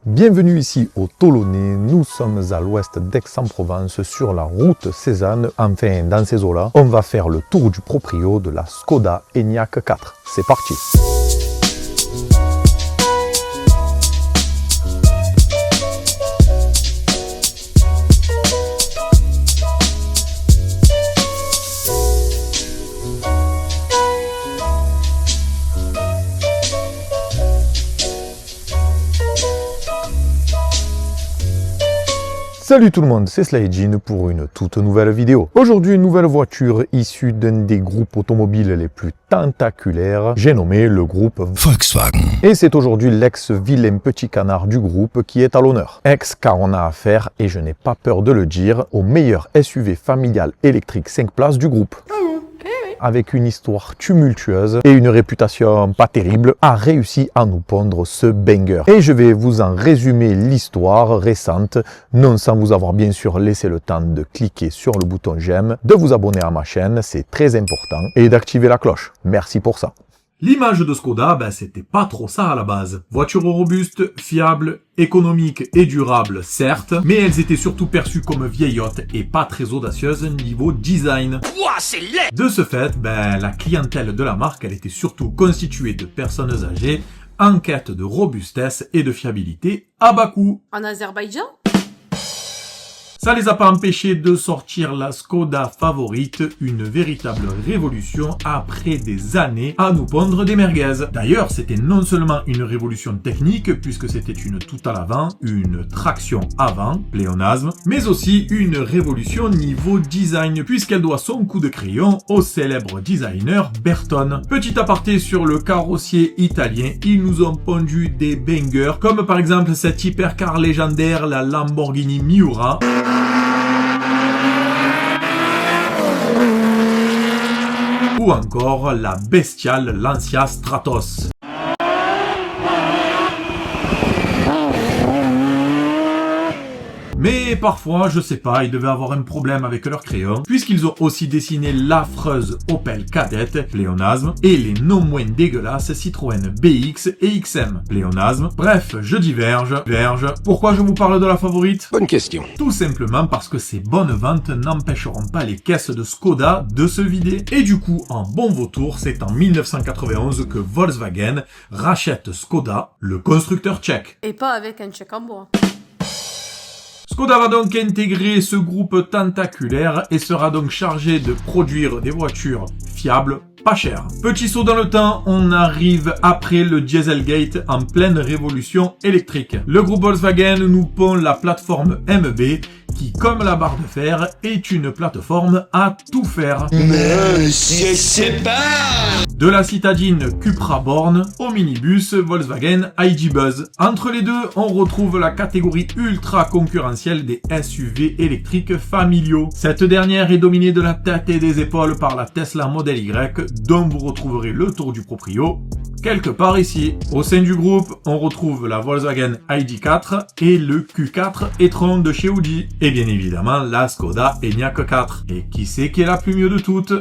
Bienvenue ici au Tolonnais, nous sommes à l'ouest d'Aix-en-Provence sur la route Cézanne. Enfin, dans ces eaux-là, on va faire le tour du proprio de la Skoda Enyaq 4. C'est parti! Salut tout le monde, c'est Slyjin pour une toute nouvelle vidéo. Aujourd'hui, une nouvelle voiture issue d'un des groupes automobiles les plus tentaculaires, j'ai nommé le groupe Volkswagen. Et c'est aujourd'hui l'ex-vilain petit canard du groupe qui est à l'honneur. Ex car on a affaire, et je n'ai pas peur de le dire, au meilleur SUV familial électrique 5 places du groupe. Avec une histoire tumultueuse et une réputation pas terrible, a réussi à nous pondre ce banger. Et je vais vous en résumer l'histoire récente, non sans vous avoir bien sûr laissé le temps de cliquer sur le bouton j'aime, de vous abonner à ma chaîne, c'est très important, et d'activer la cloche. Merci pour ça. L'image de Skoda, c'était pas trop ça à la base. Voiture robuste, fiable, économique et durable, certes, mais elles étaient surtout perçues comme vieillottes et pas très audacieuses niveau design. Ouah, c'est laid! De ce fait, la clientèle de la marque, elle était surtout constituée de personnes âgées en quête de robustesse et de fiabilité à bas coût. En Azerbaïdjan? Ça les a pas empêchés de sortir la Skoda favorite, une véritable révolution après des années à nous pondre des merguez. D'ailleurs, c'était non seulement une révolution technique, puisque c'était une tout à l'avant, une traction avant, pléonasme, mais aussi une révolution niveau design, puisqu'elle doit son coup de crayon au célèbre designer Bertone. Petit aparté sur le carrossier italien, ils nous ont pondu des bangers, comme par exemple cette hypercar légendaire, la Lamborghini Miura, ou encore la bestiale Lancia Stratos. Mais parfois, je sais pas, ils devaient avoir un problème avec leur crayon, puisqu'ils ont aussi dessiné l'affreuse Opel Kadett, pléonasme, et les non moins dégueulasses Citroën BX et XM, pléonasme. Bref, je diverge. Pourquoi je vous parle de la favorite? Bonne question. Tout simplement parce que ces bonnes ventes n'empêcheront pas les caisses de Skoda de se vider. Et du coup, en bon vautour, c'est en 1991 que Volkswagen rachète Skoda, le constructeur tchèque. Et pas avec un chèque en bois. Skoda va donc intégrer ce groupe tentaculaire et sera donc chargé de produire des voitures fiables, pas chères. Petit saut dans le temps, on arrive après le Dieselgate en pleine révolution électrique. Le groupe Volkswagen nous pond la plateforme MB qui, comme la barre de fer, est une plateforme à tout faire. Monsieur, c'est pas... De la citadine Cupra Born au minibus Volkswagen ID Buzz. Entre les deux, on retrouve la catégorie ultra concurrentielle des SUV électriques familiaux. Cette dernière est dominée de la tête et des épaules par la Tesla Model Y, dont vous retrouverez le tour du proprio quelque part ici. Au sein du groupe, on retrouve la Volkswagen ID4 et le Q4 e-tron de chez Audi. Et bien évidemment, la Skoda Enyaq 4. Et qui c'est qui est la plus mieux de toutes?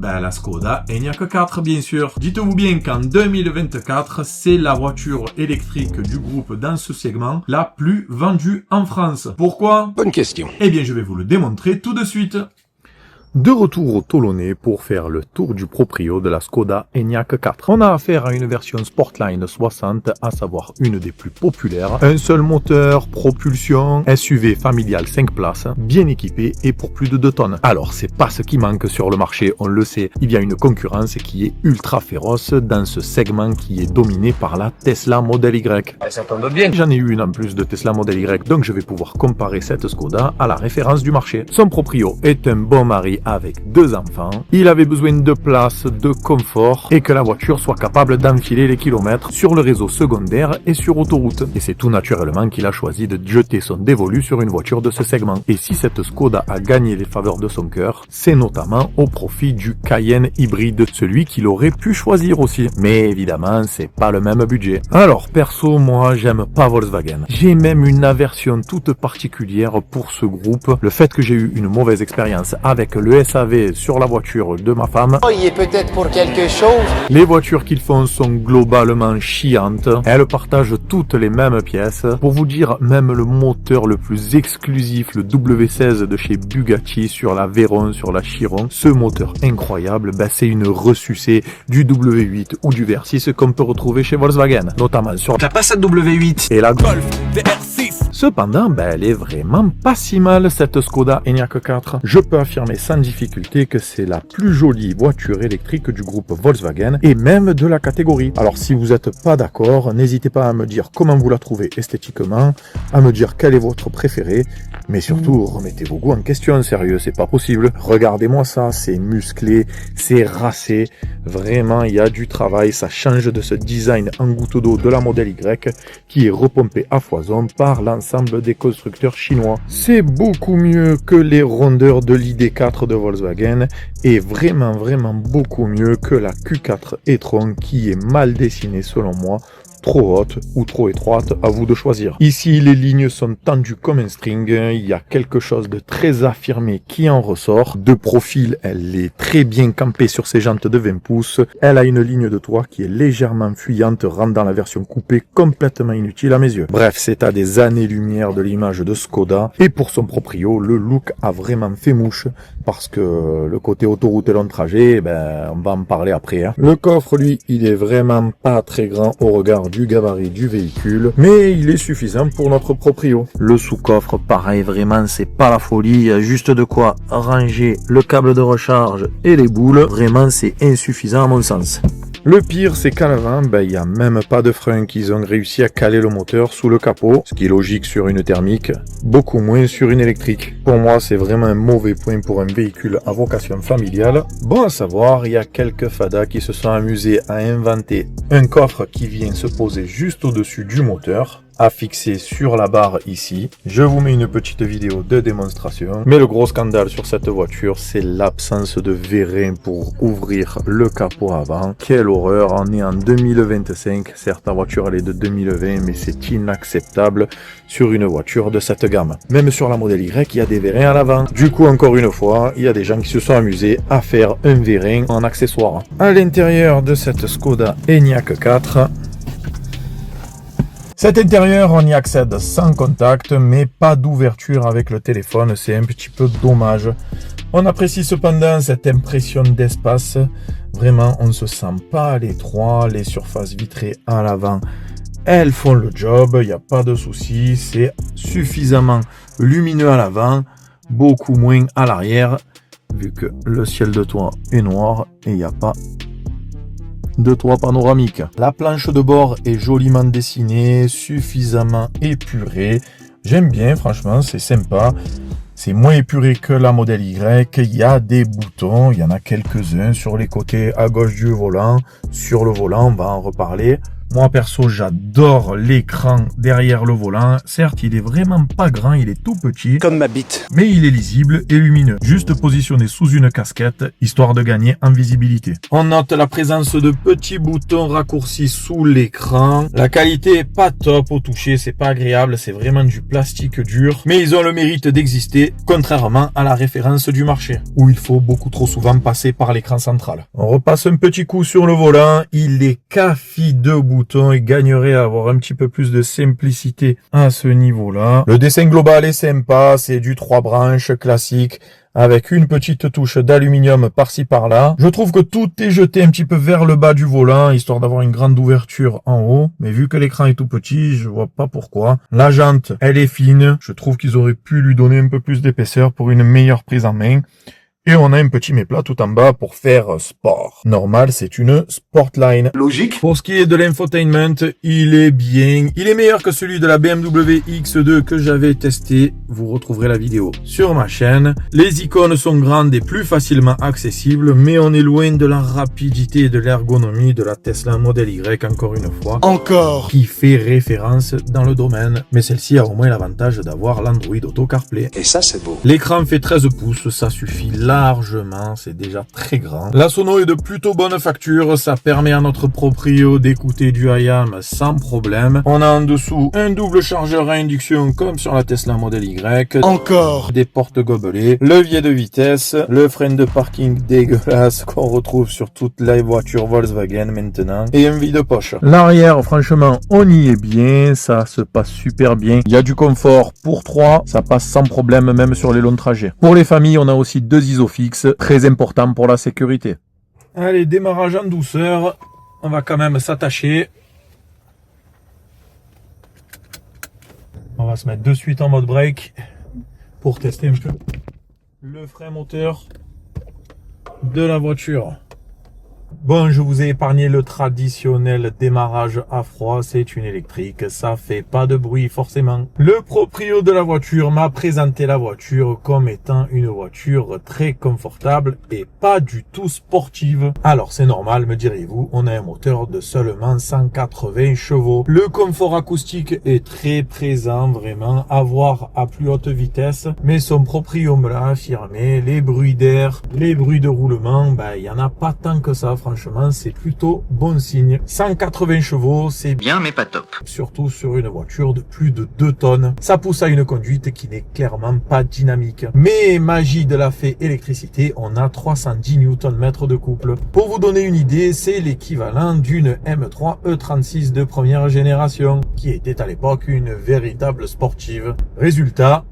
La Skoda Enyaq 4, bien sûr. Dites-vous bien qu'en 2024, c'est la voiture électrique du groupe dans ce segment la plus vendue en France. Pourquoi? Bonne question. Eh bien, je vais vous le démontrer tout de suite. De retour au Tolonnais pour faire le tour du proprio de la Skoda Enyaq 4. On a affaire à une version Sportline 60, à savoir une des plus populaires. Un seul moteur, propulsion, SUV familial 5 places, bien équipé et pour plus de 2 tonnes. Alors, c'est pas ce qui manque sur le marché, on le sait. Il y a une concurrence qui est ultra féroce dans ce segment qui est dominé par la Tesla Model Y. Ça tombe bien. J'en ai eu une en plus de Tesla Model Y, donc je vais pouvoir comparer cette Skoda à la référence du marché. Son proprio est un bon mari avec 2 enfants. Il avait besoin de place, de confort et que la voiture soit capable d'enfiler les kilomètres sur le réseau secondaire et sur autoroute. Et c'est tout naturellement qu'il a choisi de jeter son dévolu sur une voiture de ce segment. Et si cette Skoda a gagné les faveurs de son cœur, c'est notamment au profit du Cayenne hybride, celui qu'il aurait pu choisir aussi. Mais évidemment, c'est pas le même budget. Alors perso, moi j'aime pas Volkswagen. J'ai même une aversion toute particulière pour ce groupe. Le fait que j'ai eu une mauvaise expérience avec le le SAV sur la voiture de ma femme. Oh, il est peut-être pour quelque chose. Les voitures qu'ils font sont globalement chiantes. Elles partagent toutes les mêmes pièces. Pour vous dire, même le moteur le plus exclusif, le W16 de chez Bugatti sur la Veyron, sur la Chiron, ce moteur incroyable, c'est une ressucée du W8 ou du VR6 qu'on peut retrouver chez Volkswagen, notamment sur T'as pas cette W8 et la Golf VR6. Cependant, elle est vraiment pas si mal cette Skoda Enyaq 4. Je peux affirmer sans difficulté que c'est la plus jolie voiture électrique du groupe Volkswagen et même de la catégorie. Alors si vous n'êtes pas d'accord, n'hésitez pas à me dire comment vous la trouvez esthétiquement, à me dire quel est votre préféré, mais surtout remettez vos goûts en question, sérieux, c'est pas possible. Regardez-moi ça, c'est musclé, c'est racé, vraiment il y a du travail, ça change de ce design en goutte d'eau de la modèle Y qui est repompé à foison par l'ensemble des constructeurs chinois. C'est beaucoup mieux que les rondeurs de l'ID4 de Volkswagen et vraiment beaucoup mieux que la Q4 e-tron qui est mal dessinée selon moi, trop haute ou trop étroite, à vous de choisir. Ici, les lignes sont tendues comme un string, il y a quelque chose de très affirmé qui en ressort. De profil, elle est très bien campée sur ses jantes de 20 pouces. Elle a une ligne de toit qui est légèrement fuyante, rendant la version coupée complètement inutile à mes yeux. Bref, c'est à des années-lumière de l'image de Skoda. Et pour son proprio, le look a vraiment fait mouche, parce que le côté autoroute et long trajet, on va en parler après. Le coffre, lui, il est vraiment pas très grand au regard du gabarit du véhicule, mais il est suffisant pour notre proprio. Le sous-coffre, pareil, vraiment, c'est pas la folie, il y a juste de quoi ranger le câble de recharge et les boules, vraiment, c'est insuffisant à mon sens. Le pire, c'est qu'à l'avant, il n'y a même pas de frein qu'ils ont réussi à caler le moteur sous le capot, ce qui est logique sur une thermique, beaucoup moins sur une électrique. Pour moi, c'est vraiment un mauvais point pour un véhicule à vocation familiale. Bon à savoir, il y a quelques fadas qui se sont amusés à inventer un coffre qui vient se poser juste au-dessus du moteur, à fixer sur la barre ici. Je vous mets une petite vidéo de démonstration. Mais le gros scandale sur cette voiture, c'est l'absence de vérin pour ouvrir le capot avant. Quelle horreur, on est en 2025. Certes, la voiture elle est de 2020, mais c'est inacceptable sur une voiture de cette gamme. Même sur la modèle Y, il y a des vérins à l'avant. Du coup, encore une fois, il y a des gens qui se sont amusés à faire un vérin en accessoire. À l'intérieur de cette Skoda Enyaq 4, cet intérieur, on y accède sans contact, mais pas d'ouverture avec le téléphone, c'est un petit peu dommage. On apprécie cependant cette impression d'espace. Vraiment, on ne se sent pas à l'étroit, les surfaces vitrées à l'avant, elles font le job, il n'y a pas de souci, c'est suffisamment lumineux à l'avant, beaucoup moins à l'arrière, vu que le ciel de toit est noir et il n'y a pas de toit panoramique. La planche de bord est joliment dessinée, suffisamment épurée. J'aime bien, franchement, c'est sympa. C'est moins épuré que la modèle Y. Il y a des boutons, il y en a quelques-uns sur les côtés à gauche du volant. Sur le volant, on va en reparler. Moi perso, j'adore l'écran derrière le volant. Certes, il est vraiment pas grand, il est tout petit. Comme ma bite. Mais il est lisible et lumineux. Juste positionné sous une casquette, histoire de gagner en visibilité. On note la présence de petits boutons raccourcis sous l'écran. La qualité est pas top au toucher, c'est pas agréable, c'est vraiment du plastique dur. Mais ils ont le mérite d'exister, contrairement à la référence du marché, où il faut beaucoup trop souvent passer par l'écran central. On repasse un petit coup sur le volant, il est café de boutons. Il gagnerait à avoir un petit peu plus de simplicité à ce niveau-là. Le dessin global est sympa, c'est du 3 branches classique avec une petite touche d'aluminium par-ci par-là. Je trouve que tout est jeté un petit peu vers le bas du volant, histoire d'avoir une grande ouverture en haut. Mais vu que l'écran est tout petit, je vois pas pourquoi. La jante, elle est fine. Je trouve qu'ils auraient pu lui donner un peu plus d'épaisseur pour une meilleure prise en main. Et on a un petit méplat tout en bas pour faire sport. Normal, c'est une Sportline. Logique. Pour ce qui est de l'infotainment, il est bien. Il est meilleur que celui de la BMW X2 que j'avais testé. Vous retrouverez la vidéo sur ma chaîne. Les icônes sont grandes et plus facilement accessibles, mais on est loin de la rapidité et de l'ergonomie de la Tesla Model Y, encore une fois. Encore. Qui fait référence dans le domaine. Mais celle-ci a au moins l'avantage d'avoir l'Android Auto CarPlay. Et ça, c'est beau. L'écran fait 13 pouces, ça suffit là largement, c'est déjà très grand. La sono est de plutôt bonne facture, ça permet à notre proprio d'écouter du IAM sans problème. On a en dessous un double chargeur à induction comme sur la Tesla Model Y. Encore. Des portes gobelets, levier de vitesse, le frein de parking dégueulasse qu'on retrouve sur toutes les voitures Volkswagen maintenant, et un vide-poche. L'arrière, franchement, on y est bien, ça se passe super bien. Il y a du confort pour 3, ça passe sans problème même sur les longs trajets. Pour les familles, on a aussi 2 isofix, très important pour la sécurité. Allez, démarrage en douceur, on va quand même s'attacher. On va se mettre de suite en mode break pour tester un peu le frein moteur de la voiture. Bon, je vous ai épargné le traditionnel démarrage à froid, c'est une électrique, ça fait pas de bruit forcément. Le proprio de la voiture m'a présenté la voiture comme étant une voiture très confortable et pas du tout sportive. Alors c'est normal, me direz-vous, on a un moteur de seulement 180 chevaux. Le confort acoustique est très présent, vraiment, à voir à plus haute vitesse, mais son proprio me l'a affirmé, les bruits d'air, les bruits de roulement, il y en a pas tant que ça. Franchement, c'est plutôt bon signe. 180 chevaux, c'est bien, mais pas top. Surtout sur une voiture de plus de 2 tonnes. Ça pousse à une conduite qui n'est clairement pas dynamique. Mais magie de la fée électricité, on a 310 Nm de couple. Pour vous donner une idée, c'est l'équivalent d'une M3 E36 de première génération, qui était à l'époque une véritable sportive. Résultat,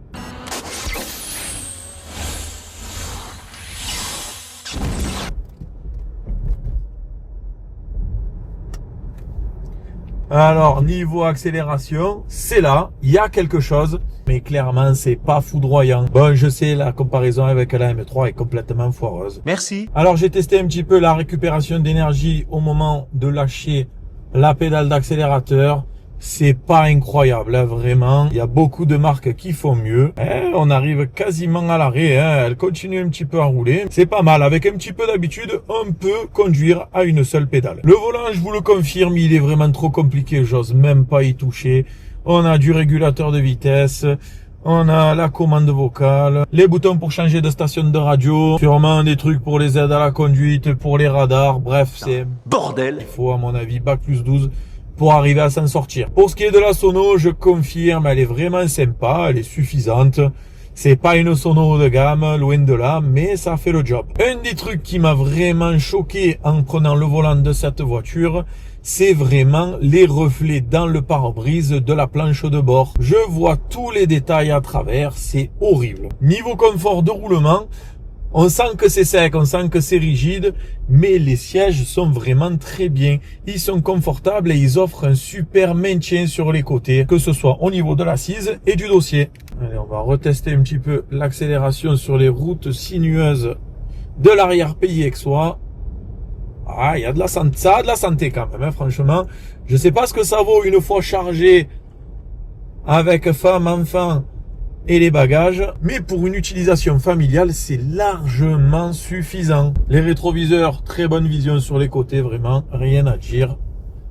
alors, niveau accélération, c'est là, il y a quelque chose, mais clairement, c'est pas foudroyant. Bon, je sais, la comparaison avec la M3 est complètement foireuse. Merci. Alors, j'ai testé un petit peu la récupération d'énergie au moment de lâcher la pédale d'accélérateur. C'est pas incroyable, hein, vraiment. Il y a beaucoup de marques qui font mieux. On arrive quasiment à l'arrêt. Elle continue un petit peu à rouler. C'est pas mal. Avec un petit peu d'habitude, on peut conduire à une seule pédale. Le volant, je vous le confirme, il est vraiment trop compliqué. J'ose même pas y toucher. On a du régulateur de vitesse. On a la commande vocale, les boutons pour changer de station de radio, sûrement des trucs pour les aides à la conduite, pour les radars. Bref, c'est bordel. Il faut, à mon avis, bac plus 12. Pour arriver à s'en sortir. Pour ce qui est de la sono, je confirme, elle est vraiment sympa, elle est suffisante. C'est pas une sono de gamme, loin de là, mais ça fait le job. Un des trucs qui m'a vraiment choqué en prenant le volant de cette voiture, c'est vraiment les reflets dans le pare-brise de la planche de bord. Je vois tous les détails à travers, c'est horrible. Niveau confort de roulement, on sent que c'est sec, on sent que c'est rigide, mais les sièges sont vraiment très bien. Ils sont confortables et ils offrent un super maintien sur les côtés, que ce soit au niveau de l'assise et du dossier. Allez, on va retester un petit peu l'accélération sur les routes sinueuses de l'arrière-pays aixois. Ah, il y a de la santé, ça a de la santé quand même, hein, franchement. Je sais pas ce que ça vaut une fois chargé avec femme, enfant et les bagages, mais pour une utilisation familiale, c'est largement suffisant. Les rétroviseurs, très bonne vision sur les côtés, vraiment, rien à dire.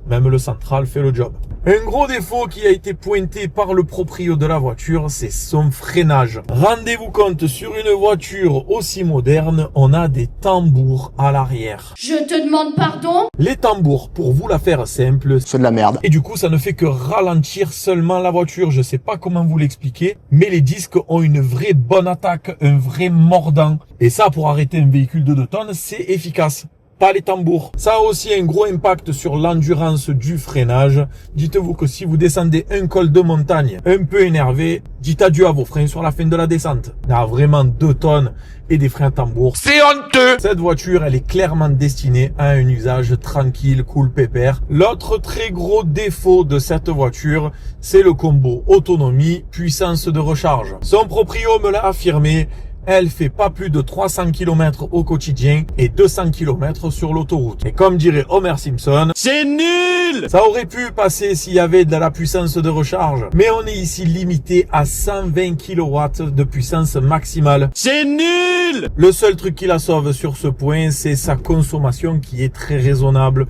Même le central fait le job. Un gros défaut qui a été pointé par le proprio de la voiture, c'est son freinage. Rendez-vous compte, sur une voiture aussi moderne, on a des tambours à l'arrière. Je te demande pardon? Les tambours, pour vous la faire simple, C'est de la merde. et du coup, ça ne fait que ralentir seulement la voiture. Je sais pas comment vous l'expliquer, mais les disques ont une vraie bonne attaque, un vrai mordant. Et ça, pour arrêter un véhicule de 2 tonnes, c'est efficace. Pas les tambours. Ça a aussi un gros impact sur l'endurance du freinage. Dites-vous que si vous descendez un col de montagne un peu énervé, dites adieu à vos freins sur la fin de la descente. Il y a vraiment 2 tonnes et des freins tambours. C'est honteux. Cette voiture, elle est clairement destinée à un usage tranquille, cool, pépère. L'autre très gros défaut de cette voiture, c'est le combo autonomie, puissance de recharge. Son proprio me l'a affirmé. Elle fait pas plus de 300 km au quotidien et 200 km sur l'autoroute. Et comme dirait Homer Simpson, C'est nul. ça aurait pu passer s'il y avait de la puissance de recharge. Mais on est ici limité à 120 kW de puissance maximale. C'est nul. Le seul truc qui la sauve sur ce point, c'est sa consommation qui est très raisonnable.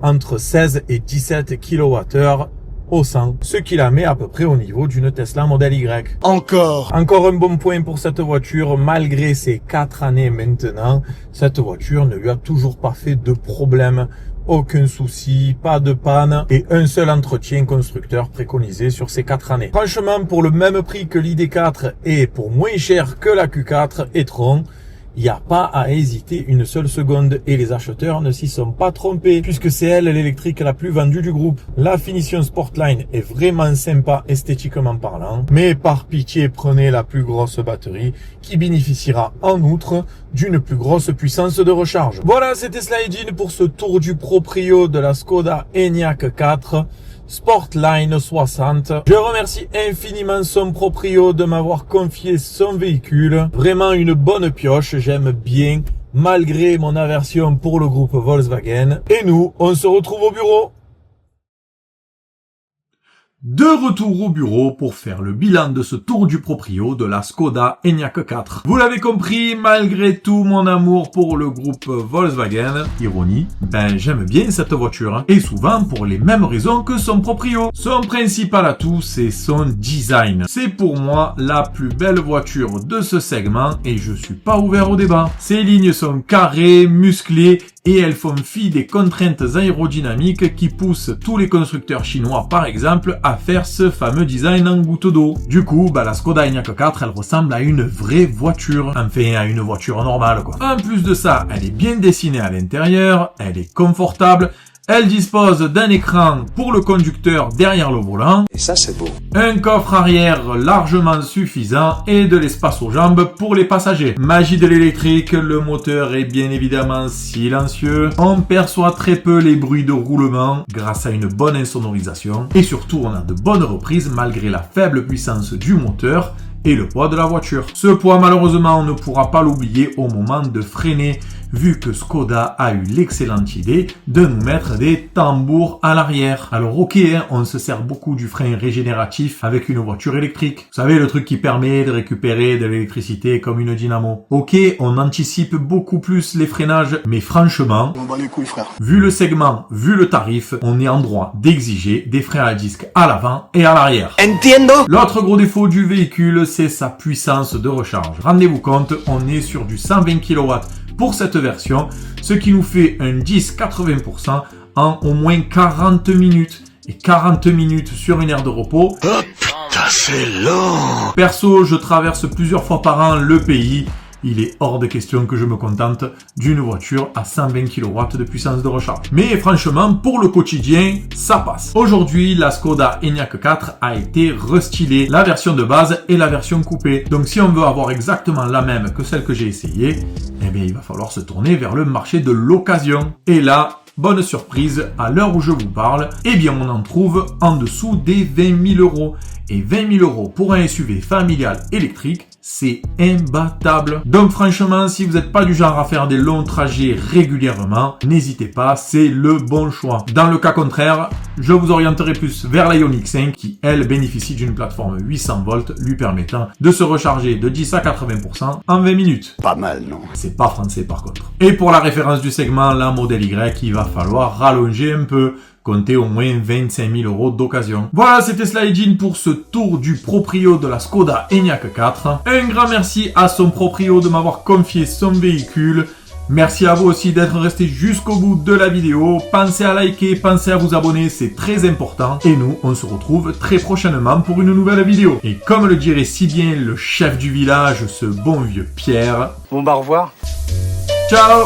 Entre 16 et 17 kWh. au 100, ce qui la met à peu près au niveau d'une Tesla Model Y. Encore Encore un bon point pour cette voiture, malgré ses 4 années maintenant, cette voiture ne lui a toujours pas fait de problème. Aucun souci, pas de panne et un seul entretien constructeur préconisé sur ces 4 années. Franchement, pour le même prix que l'ID4 et pour moins cher que la Q4 e-tron, il n'y a pas à hésiter une seule seconde et les acheteurs ne s'y sont pas trompés puisque c'est elle l'électrique la plus vendue du groupe. La finition Sportline est vraiment sympa esthétiquement parlant, mais par pitié prenez la plus grosse batterie qui bénéficiera en outre d'une plus grosse puissance de recharge. Voilà, c'était Slide In pour ce tour du proprio de la Skoda Enyaq 4. Sportline 60. Je remercie infiniment son proprio de m'avoir confié son véhicule. Vraiment une bonne pioche, j'aime bien, malgré mon aversion pour le groupe Volkswagen. Et nous, on se retrouve au bureau. De retour au bureau pour faire le bilan de ce tour du proprio de la Skoda Enyaq 4. Vous l'avez compris, malgré tout mon amour pour le groupe Volkswagen, ironie, j'aime bien cette voiture, et souvent pour les mêmes raisons que son proprio. Son principal atout, c'est son design. C'est pour moi la plus belle voiture de ce segment et je suis pas ouvert au débat. Ses lignes sont carrées, musclées, et elles font fi des contraintes aérodynamiques qui poussent tous les constructeurs chinois par exemple à faire ce fameux design en goutte d'eau. Du coup, la Skoda Enyaq 4 elle ressemble à une vraie voiture, enfin à une voiture normale quoi. En plus de ça, elle est bien dessinée à l'intérieur, elle est confortable, elle dispose d'un écran pour le conducteur derrière le volant. Et ça c'est beau. Un coffre arrière largement suffisant et de l'espace aux jambes pour les passagers. Magie de l'électrique, le moteur est bien évidemment silencieux. On perçoit très peu les bruits de roulement grâce à une bonne insonorisation. Et surtout, on a de bonnes reprises malgré la faible puissance du moteur et le poids de la voiture. Ce poids, malheureusement, on ne pourra pas l'oublier au moment de freiner, vu que Skoda a eu l'excellente idée de nous mettre des tambours à l'arrière. Alors ok, on se sert beaucoup du frein régénératif avec une voiture électrique. Vous savez, le truc qui permet de récupérer de l'électricité comme une dynamo. Ok, on anticipe beaucoup plus les freinages, mais franchement, On bat les couilles frère. vu le segment, vu le tarif, on est en droit d'exiger des freins à disque à l'avant et à l'arrière. Entiendo. L'autre gros défaut du véhicule, c'est sa puissance de recharge. Rendez-vous compte, on est sur du 120 kW pour cette version, ce qui nous fait un 10-80% en au moins 40 minutes. Et 40 minutes sur une aire de repos. Oh putain, c'est long. Perso, je traverse plusieurs fois par an le pays. Il est hors de question que je me contente d'une voiture à 120 kW de puissance de recharge. Mais franchement, pour le quotidien, ça passe. Aujourd'hui, la Skoda Enyaq 4 a été restylée, la version de base et la version coupée. Donc si on veut avoir exactement la même que celle que j'ai essayée, il va falloir se tourner vers le marché de l'occasion. Et là, bonne surprise, à l'heure où je vous parle, on en trouve en dessous des 20 000 €. Et 20 000 € pour un SUV familial électrique, c'est imbattable. Donc franchement, si vous n'êtes pas du genre à faire des longs trajets régulièrement, n'hésitez pas, c'est le bon choix. Dans le cas contraire, je vous orienterai plus vers la Ioniq 5 qui, elle, bénéficie d'une plateforme 800 volts lui permettant de se recharger de 10 à 80% en 20 minutes. Pas mal, non? C'est pas français par contre. Et pour la référence du segment, la Model Y, il va falloir rallonger un peu. Comptez au moins 25 000 € d'occasion. Voilà, c'était Slide In pour ce tour du proprio de la Skoda Enyaq 4. Un grand merci à son proprio de m'avoir confié son véhicule. Merci à vous aussi d'être resté jusqu'au bout de la vidéo. Pensez à liker, pensez à vous abonner, c'est très important. Et nous, on se retrouve très prochainement pour une nouvelle vidéo. Et comme le dirait si bien le chef du village, ce bon vieux Pierre. Bon bah au revoir. Ciao!